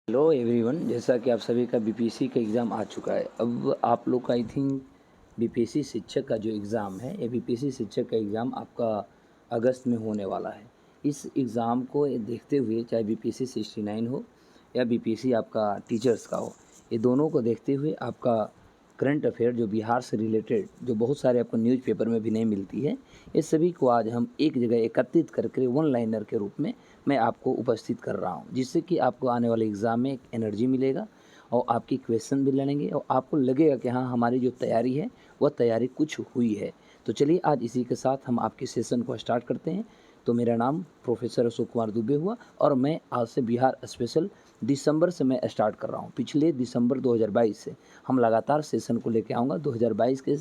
Hello everyone, जैसा कि आप सभी का बीपीएससी का एग्ज़ाम आ चुका है। अब आप लोग का आई थिंक बीपीएससी शिक्षक का जो एग्ज़ाम है, ये बीपीएससी शिक्षक का एग्ज़ाम आपका अगस्त में होने वाला है। इस एग्ज़ाम को देखते हुए, चाहे बीपीएससी 69 हो या बीपीएससी आपका टीचर्स का हो, ये दोनों को देखते हुए आपका करंट अफेयर जो बिहार से रिलेटेड, जो बहुत सारे आपको न्यूज़पेपर में भी नहीं मिलती है, ये सभी को आज हम एक जगह एकत्रित करके वन लाइनर के रूप में मैं आपको उपस्थित कर रहा हूँ, जिससे कि आपको आने वाले एग्ज़ाम में एक एनर्जी मिलेगा और आपकी क्वेश्चन भी लड़ेंगे और आपको लगेगा कि हाँ, हमारी जो तैयारी है वह तैयारी कुछ हुई है। तो चलिए आज इसी के साथ हम आपके सेशन को स्टार्ट करते हैं। तो मेरा नाम प्रोफेसर अशोक कुमार दुबे हुआ और मैं आज से बिहार स्पेशल दिसंबर से मैं स्टार्ट कर रहा हूँ। पिछले दिसंबर 2022 से हम लगातार सेशन को लेके आऊँगा। 2022 के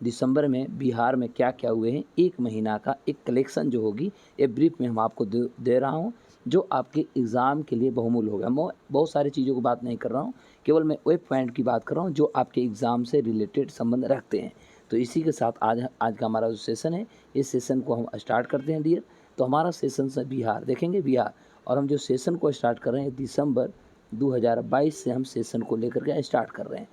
दिसंबर में बिहार में क्या क्या हुए हैं, एक महीना का एक कलेक्शन जो होगी, ये ब्रीफ में हम आपको दे रहा हूँ, जो आपके एग्ज़ाम के लिए बहुमूल्य होगा। मैं बहुत सारी चीज़ों की बात नहीं कर रहा हूँ, केवल मैं वही पॉइंट की बात कर रहा हूँ जो आपके एग्ज़ाम से रिलेटेड संबंध रखते हैं। तो इसी के साथ आज का हमारा जो सेशन है, इस सेशन को हम स्टार्ट करते हैं डियर। तो हमारा सेशन से बिहार देखेंगे, बिहार, और हम जो सेशन को स्टार्ट कर रहे हैं दिसंबर 2022 से हम सेशन को लेकर के स्टार्ट कर रहे हैं।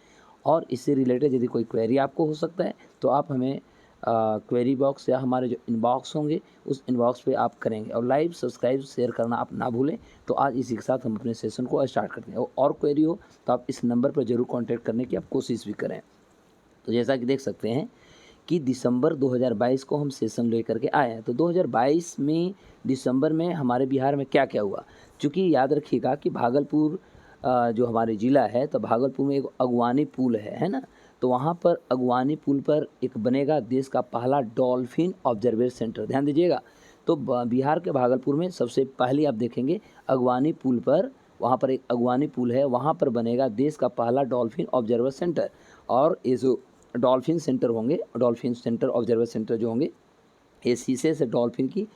और इससे रिलेटेड यदि कोई क्वेरी आपको हो सकता है तो आप हमें क्वेरी बॉक्स या हमारे जो इनबॉक्स होंगे उस इनबॉक्स पे आप करेंगे, और लाइव सब्सक्राइब शेयर करना आप ना भूलें। तो आज इसी के साथ हम अपने सेशन को स्टार्ट करते हैं, और क्वेरी हो तो आप इस नंबर पर ज़रूर कांटेक्ट करने की आप कोशिश भी करें। तो जैसा कि देख सकते हैं कि दिसंबर 2022 को हम सेशन लेकर के आए हैं। तो 2022 में दिसंबर में हमारे बिहार में क्या क्या हुआ, चूँकि याद रखिएगा कि भागलपुर जो हमारे ज़िला है, तो भागलपुर में एक अगवानी पुल है ना। तो वहाँ पर अगवानी पुल पर एक बनेगा देश का पहला डॉल्फिन ऑब्जर्वेशन सेंटर, ध्यान दीजिएगा। तो बिहार के भागलपुर में सबसे पहले आप देखेंगे अगवानी पुल पर, वहाँ पर एक अगवानी पुल है, वहाँ पर बनेगा देश का पहला डॉल्फिन ऑब्जर्वेशन सेंटर। और ये जो डॉल्फिन सेंटर होंगे, डॉल्फिन सेंटर ऑब्जर्वेशन सेंटर जो होंगे, ये शीशे से डॉल्फिन की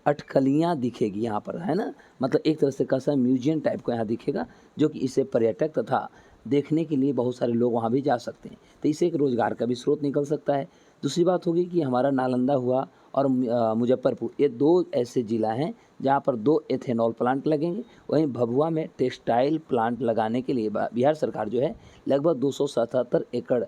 अटकलियाँ दिखेगी यहाँ पर, है ना। मतलब एक तरह से कैसा म्यूजियम टाइप का यहाँ दिखेगा, जो कि इससे पर्यटक तथा देखने के लिए बहुत सारे लोग वहाँ भी जा सकते हैं। तो इससे एक रोज़गार का भी स्रोत निकल सकता है। दूसरी बात होगी कि हमारा नालंदा हुआ और मुजफ्फरपुर, ये दो ऐसे ज़िला हैं जहाँ पर 2 एथेनॉल प्लांट लगेंगे। वहीं भभुआ में टेक्सटाइल प्लांट लगाने के लिए बिहार सरकार जो है लगभग 277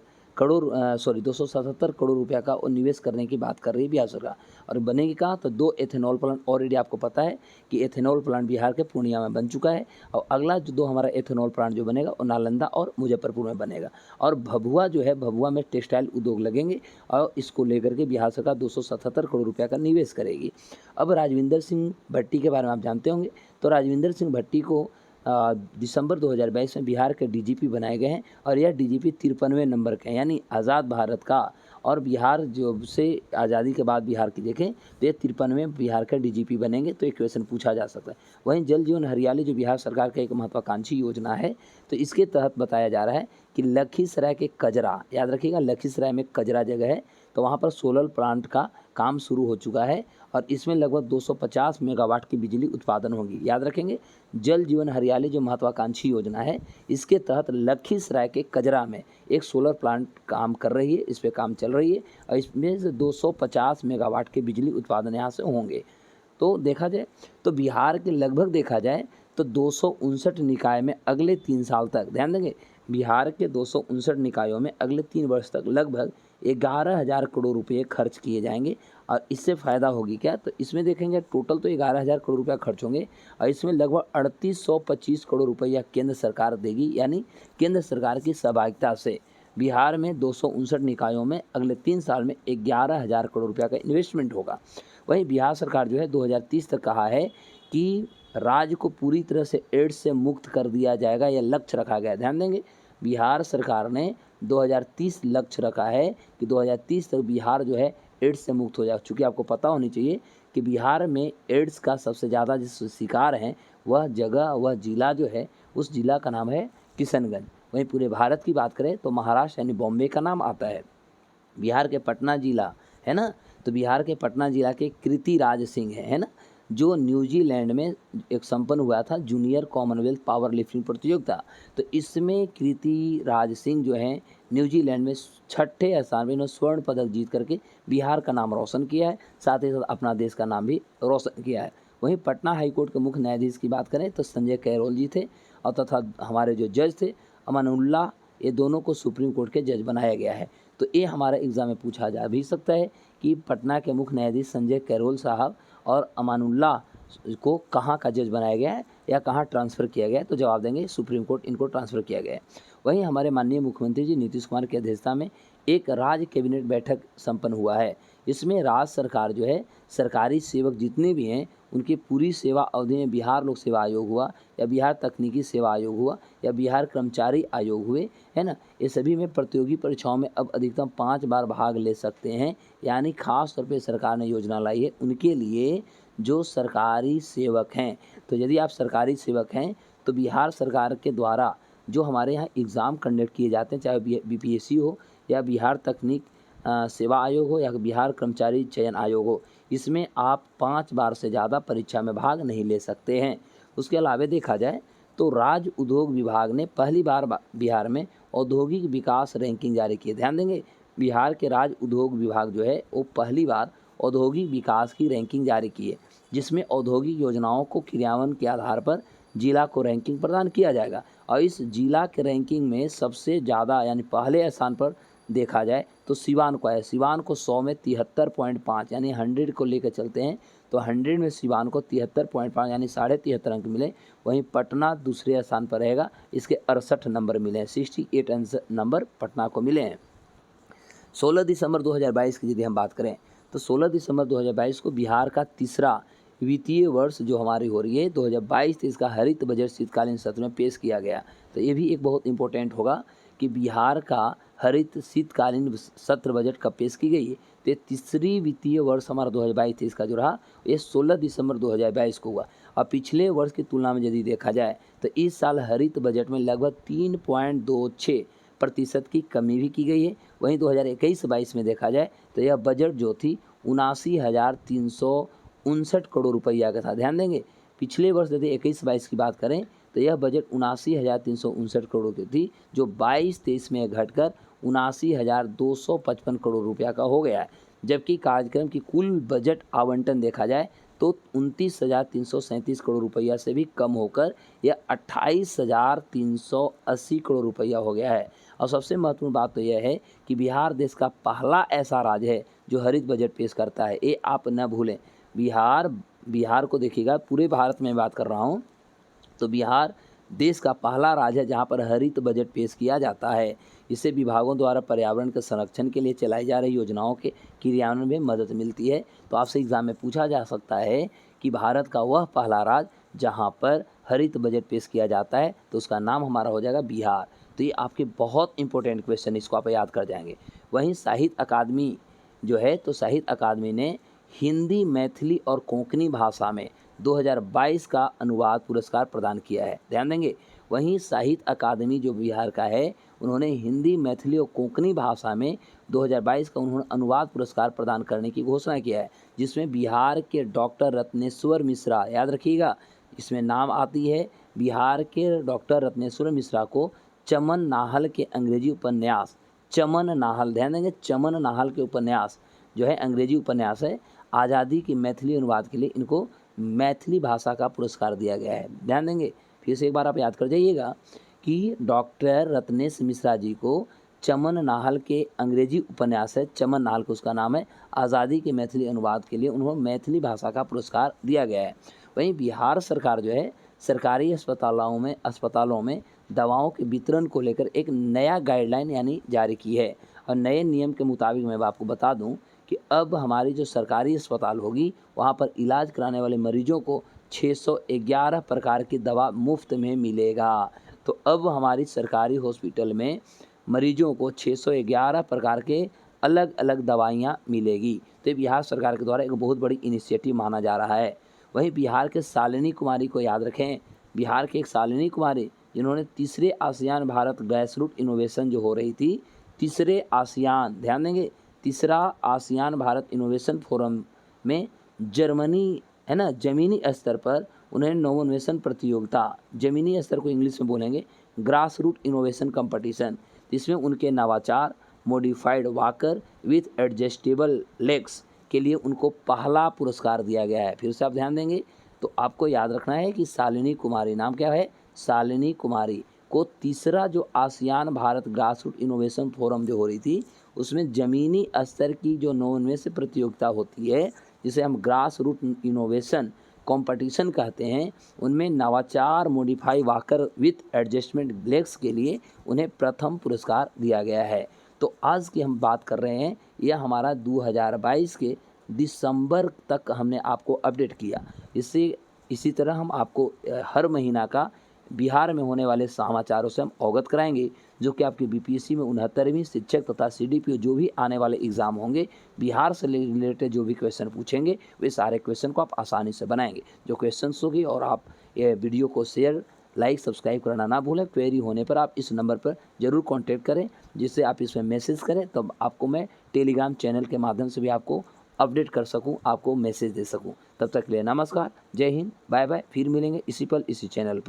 करोड़ रुपया का वो निवेश करने की बात कर रही है बिहार सरकार। और बनेगी कहाँ, तो 2 एथेनॉल प्लांट ऑलरेडी आपको पता है कि एथेनॉल प्लांट बिहार के पूर्णिया में बन चुका है, और अगला जो 2 हमारा एथेनॉल प्लांट जो बनेगा वो नालंदा और मुजफ्फरपुर में बनेगा। और भभुआ जो है, भभुआ में टेक्सटाइल उद्योग लगेंगे, और इसको लेकर के बिहार सरकार 277 करोड़ रुपया का निवेश करेगी। अब राजविंदर सिंह भट्टी के बारे में आप जानते होंगे। तो राजविंदर सिंह भट्टी को दिसंबर 2022 में बिहार के डीजीपी बनाए गए हैं, और यह डीजीपी 53वें नंबर के हैं, यानी आज़ाद भारत का। और बिहार जो से आज़ादी के बाद बिहार की देखें तो ये 53वें बिहार का डीजीपी बनेंगे। तो एक क्वेश्चन पूछा जा सकता है। वहीं जल जीवन हरियाली जो बिहार सरकार का एक महत्वाकांक्षी योजना है, तो इसके तहत बताया जा रहा है कि लखीसराय के कजरा, याद रखिएगा लखीसराय में कजरा जगह है, तो वहाँ पर सोलर प्लांट का काम शुरू हो चुका है, और इसमें लगभग 250 मेगावाट की बिजली उत्पादन होगी। याद रखेंगे, जल जीवन हरियाली जो महत्वाकांक्षी योजना है, इसके तहत लखीसराय के कजरा में एक सोलर प्लांट काम कर रही है, इस पर काम चल रही है, और इसमें से 250 मेगावाट के बिजली उत्पादन यहाँ से होंगे। तो देखा जाए तो बिहार के लगभग देखा जाए तो 259 निकाय में अगले 3 साल तक, ध्यान देंगे, बिहार के 259 निकायों में अगले 3 वर्ष तक लगभग 11,000 करोड़ रुपये खर्च किए जाएंगे। और इससे फ़ायदा होगी क्या, तो इसमें देखेंगे टोटल तो 11,000 करोड़ रुपया खर्च होंगे, और इसमें लगभग 3825 करोड़ रुपया केंद्र सरकार देगी, यानी केंद्र सरकार की सहभागिता से बिहार में 259 निकायों में अगले 3 साल में 11,000 करोड़ रुपया का इन्वेस्टमेंट होगा। वहीं बिहार सरकार जो है 2030 तक कहा है कि राज्य को पूरी तरह से एड्स से मुक्त कर दिया जाएगा, यह लक्ष्य रखा गया है। ध्यान देंगे, बिहार सरकार ने 2030 लक्ष्य रखा है कि 2030 तक बिहार जो है एड्स से मुक्त हो जाए। चूँकि आपको पता होनी चाहिए कि बिहार में एड्स का सबसे ज़्यादा जिस शिकार हैं वह जगह, वह ज़िला जो है, उस ज़िला का नाम है किशनगंज। वहीं पूरे भारत की बात करें तो महाराष्ट्र यानी बॉम्बे का नाम आता है। बिहार के पटना जिला है ना, तो बिहार के पटना जिला के कृति राज सिंह है ना, जो न्यूजीलैंड में एक संपन्न हुआ था जूनियर कॉमनवेल्थ पावर लिफ्टिंग प्रतियोगिता। तो इसमें कृति राज सिंह जो है न्यूजीलैंड में 6ठे स्थान में इन्होंने स्वर्ण पदक जीत करके बिहार का नाम रोशन किया है, साथ ही साथ अपना देश का नाम भी रोशन किया है। वहीं पटना हाईकोर्ट के मुख्य न्यायाधीश की बात करें तो संजय कैरोल जी थे, और तथा हमारे जो जज थे अमानुल्लाह, ये दोनों को सुप्रीम कोर्ट के जज बनाया गया है। तो ये हमारे एग्ज़ाम में पूछा जा भी सकता है कि पटना के मुख्य न्यायाधीश संजय कैरोल साहब और अमानुल्लाह को कहाँ का जज बनाया गया है या कहाँ ट्रांसफ़र किया गया है, तो जवाब देंगे सुप्रीम कोर्ट इनको ट्रांसफ़र किया गया है। वहीं हमारे माननीय मुख्यमंत्री जी नीतीश कुमार की अध्यक्षता में एक राज्य कैबिनेट बैठक संपन्न हुआ है। इसमें राज्य सरकार जो है सरकारी सेवक जितने भी हैं उनकी पूरी सेवा अवधि में बिहार लोक सेवा आयोग हुआ या बिहार तकनीकी सेवा आयोग हुआ या बिहार कर्मचारी आयोग हुए, है ना, ये सभी में प्रतियोगी परीक्षाओं में अब अधिकतम 5 बार भाग ले सकते हैं। यानी खास तौर पे सरकार ने योजना लाई है उनके लिए जो सरकारी सेवक हैं। तो यदि आप सरकारी सेवक हैं तो बिहार सरकार के द्वारा जो हमारे यहाँ एग्ज़ाम कंडक्ट किए जाते हैं, चाहे बीपीएससी हो या बिहार तकनीक सेवा आयोग हो या बिहार कर्मचारी चयन आयोग हो, इसमें आप 5 बार से ज़्यादा परीक्षा में भाग नहीं ले सकते हैं। उसके अलावा देखा जाए तो राज्य उद्योग विभाग ने पहली बार बिहार में औद्योगिक विकास रैंकिंग जारी की है। ध्यान देंगे, बिहार के राज्य उद्योग विभाग जो है वो पहली बार औद्योगिक विकास की रैंकिंग जारी की है, जिसमें औद्योगिक योजनाओं को क्रियान्वयन के आधार पर जिला को रैंकिंग प्रदान किया जाएगा। और इस जिला के रैंकिंग में सबसे ज़्यादा यानी पहले स्थान पर देखा जाए तो सिवान को है। सिवान को 100 में 73.5 यानी 100 को लेकर चलते हैं तो 100 में सिवान को 73.5 यानी 73.5 अंक मिले। वहीं पटना दूसरे स्थान पर रहेगा, इसके 68 नंबर मिले हैं, 68 नंबर पटना को मिले हैं। 16 दिसंबर 2022 की यदि हम बात करें तो 16 दिसंबर 2022 को बिहार का तीसरा वित्तीय वर्ष जो हमारी हो रही है 2022-23 का हरित बजट शीतकालीन सत्र में पेश किया गया। तो ये भी एक बहुत इंपॉर्टेंट होगा कि बिहार का हरित शीतकालीन सत्र बजट कब पेश की गई है। तो ये तीसरी वित्तीय वर्ष हमारा 2022-23 का जो रहा ये 16 दिसंबर 2022 को हुआ। और पिछले वर्ष की तुलना में यदि देखा जाए तो इस साल हरित बजट में लगभग 3.26% की कमी भी की गई है। वहीं 2021-22 में देखा जाए तो यह बजट जो थी 79,359 करोड़ रुपया का था। ध्यान देंगे, पिछले वर्ष यदि 21-22 की बात करें तो यह बजट 79,359 करोड़ की थी, जो 22-23 में घटकर 79,255 करोड़ रुपया का हो गया है। जबकि कार्यक्रम की कुल बजट आवंटन देखा जाए तो 29,337 करोड़ रुपया से भी कम होकर यह 28,380 करोड़ रुपया हो गया है। और सबसे महत्वपूर्ण बात तो यह है कि बिहार देश का पहला ऐसा राज्य है जो हरित बजट पेश करता है। ये आप न भूलें, बिहार को देखिएगा, पूरे भारत में बात कर रहा हूँ तो बिहार देश का पहला राज्य है जहाँ पर हरित बजट पेश किया जाता है। इससे विभागों द्वारा पर्यावरण के संरक्षण के लिए चलाई जा रही योजनाओं के क्रियान्वयन में मदद मिलती है। तो आपसे एग्जाम में पूछा जा सकता है कि भारत का वह पहला राज्य जहाँ पर हरित बजट पेश किया जाता है, तो उसका नाम हमारा हो जाएगा बिहार। तो ये आपके बहुत इंपॉर्टेंट क्वेश्चन, इसको आप याद कर जाएंगे। वहीं साहित्य अकादमी जो है तो साहित्य अकादमी ने हिंदी, मैथिली और कोंकणी भाषा में 2022 का अनुवाद पुरस्कार प्रदान किया है। ध्यान देंगे, वहीं साहित्य अकादमी जो बिहार का है उन्होंने हिंदी, मैथिली और कोंकणी भाषा में 2022 का उन्होंने अनुवाद पुरस्कार प्रदान करने की घोषणा किया है, जिसमें बिहार के डॉक्टर रत्नेश्वर मिश्रा, याद रखिएगा इसमें नाम आती है, बिहार के डॉक्टर रत्नेश्वर मिश्रा को चमन नाहल के अंग्रेजी उपन्यास, चमन नाहल, ध्यान देंगे, चमन नाहल के उपन्यास जो है अंग्रेजी उपन्यास है, आज़ादी की मैथिली अनुवाद के लिए इनको मैथिली भाषा का पुरस्कार दिया गया है। ध्यान देंगे, फिर से एक बार आप याद कर जाइएगा कि डॉक्टर रत्नेश मिश्रा जी को चमन नाहल के अंग्रेजी उपन्यास है, चमन नाहल को उसका नाम है, आज़ादी के मैथिली अनुवाद के लिए उन्होंने मैथिली भाषा का पुरस्कार दिया गया है। वहीं बिहार सरकार जो है सरकारी अस्पतालों में दवाओं के वितरण को लेकर एक नया गाइडलाइन यानी जारी की है। और नए नियम के मुताबिक मैं आपको बता दूं कि अब हमारी जो सरकारी अस्पताल होगी वहां पर इलाज कराने वाले मरीजों को 611 प्रकार की दवा मुफ्त में मिलेगा। तो अब हमारी सरकारी हॉस्पिटल में मरीजों को 611 प्रकार के अलग अलग दवाइयाँ मिलेगी। तो बिहार सरकार के द्वारा एक बहुत बड़ी इनिशिएटिव माना जा रहा है। वहीं बिहार के शालिनी कुमारी को याद रखें, बिहार के एक शालिनी कुमारी जिन्होंने तीसरे ASEAN Bharat grass root innovation जो हो रही थी, तीसरे आसियान, ध्यान देंगे, तीसरा आसियान भारत इनोवेशन फोरम में जर्मनी है ना, ज़मीनी स्तर पर उन्हें नवोन्वेषण प्रतियोगिता, ज़मीनी स्तर को इंग्लिश में बोलेंगे ग्रास रूट इनोवेशन कंपटीशन, जिसमें उनके नवाचार modified walker with adjustable legs के लिए उनको पहला पुरस्कार दिया गया है। फिर से आप ध्यान देंगे तो आपको याद रखना है कि शालिनी कुमारी, नाम क्या है, शालिनी कुमारी को तीसरा जो ASEAN Bharat grass root innovation forum जो हो रही थी, उसमें ज़मीनी स्तर की जो 99 प्रतियोगिता होती है, जिसे हम ग्रास रूट इनोवेशन कंपटीशन कहते हैं, उनमें नवाचार मॉडिफाई वॉकर विथ एडजस्टमेंट ब्लेक्स के लिए उन्हें प्रथम पुरस्कार दिया गया है। तो आज की हम बात कर रहे हैं, यह हमारा 2022 के दिसंबर तक हमने आपको अपडेट किया। इसी तरह हम आपको हर महीना का बिहार में होने वाले समाचारों से हम अवगत कराएंगे, जो कि आपके बीपीएससी में 69वीं शिक्षक तथा सीडीपीओ जो भी आने वाले एग्ज़ाम होंगे, बिहार से रिलेटेड जो भी क्वेश्चन पूछेंगे, वे सारे क्वेश्चन को आप आसानी से बनाएंगे। जो क्वेश्चन होगी, और आप ये वीडियो को शेयर, लाइक, सब्सक्राइब करना ना भूलें। क्वेरी होने पर आप इस नंबर पर ज़रूर कॉन्टैक्ट करें, जिससे आप इसमें मैसेज करें, तब आपको मैं टेलीग्राम चैनल के माध्यम से भी आपको अपडेट कर सकूं, आपको मैसेज दे सकूं। तब तक के लिए नमस्कार, जय हिंद, बाय बाय। फिर मिलेंगे इसी पल इसी चैनल पर।